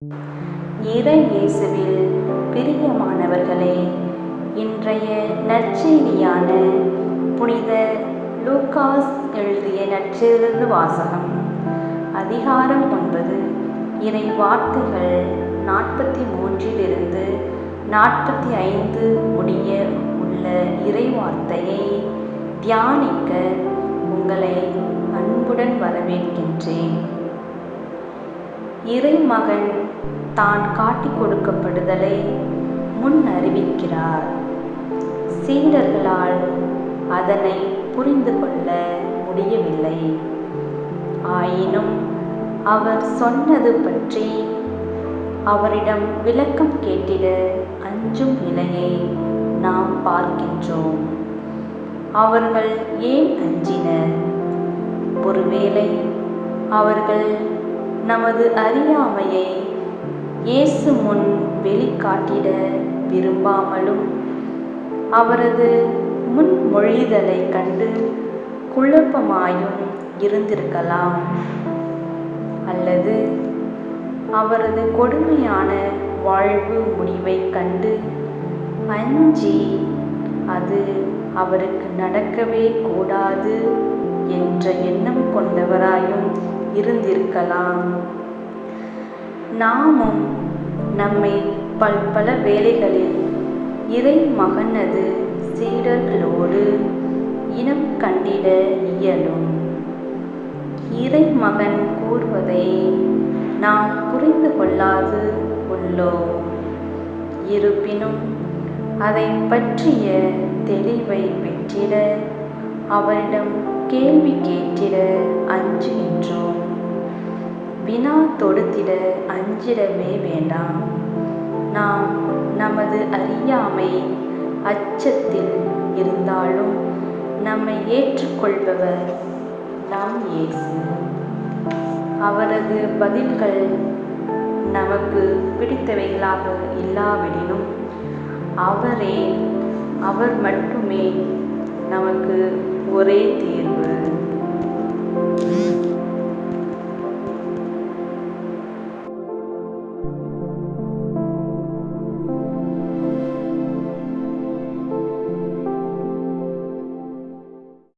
இறை இயேசுவில் பிரியமானவர்களே, இன்றைய நற்செய்தியான புனித லூக்காஸ் எழுதிய நற்செய்தியிலிருந்து வாசகம். அதிகாரம் 9. இறை வார்த்தைகள் 43 45 முடிய உள்ள இறை வார்த்தையை தியானிக்க உங்களை அன்புடன் வரவேற்கின்றேன். இறைமகன் தான் காட்டிக் கொடுக்கப்படுதலை முன் அறிவிக்கிறார். சீடர்களால் அதனை புரிந்து கொள்ள முடியவில்லை. ஆயினும் அவர் சொன்னது பற்றி அவரிடம் விளக்கம் கேட்டிட அஞ்சும் நிலையை நாம் பார்க்கின்றோம். அவர்கள் ஏன் அஞ்சினர்? ஒருவேளை அவர்கள் நமது அறியாமையை இயேசு முன் வெளிக்காட்டிட விரும்பாமலும் அவரது முன்மொழிதலை கண்டு குழப்பமாயும் இருந்திருக்கலாம். அல்லது அவரது கொடுமையான வாழ்வு முடிவை கண்டு அஞ்சி அது அவருக்கு நடக்கவே கூடாது என்ற எண்ணம் கொண்டவராயும் இருந்திருக்கலாம். நாமும் நம்மை பல வேளைகளில் இறை மகனது சீடர்களோடு இனம் கண்டிட இயலும். இறை மகன் கூறுவதை நாம் புரிந்து கொள்ளாது உள்ளோம். இருப்பினும் அதை பற்றிய தெளிவை பெற்றிட அவரிடம் கேள்வி கேட்டிட அஞ்சுகின்றோம். வினா தொடுத்திட அஞ்சிடவே வேண்டாம். நாம் நமது அறியாமை அச்சத்தில் இருந்தாலும் நம்மை ஏற்றுக்கொள்பவர் நம் இயேசு. அவரது பதில்கள் நமக்கு பிடித்தவைகளாக இல்லாவிடினும் அவர் மட்டுமே நமக்கு ஒரே தீர்வு.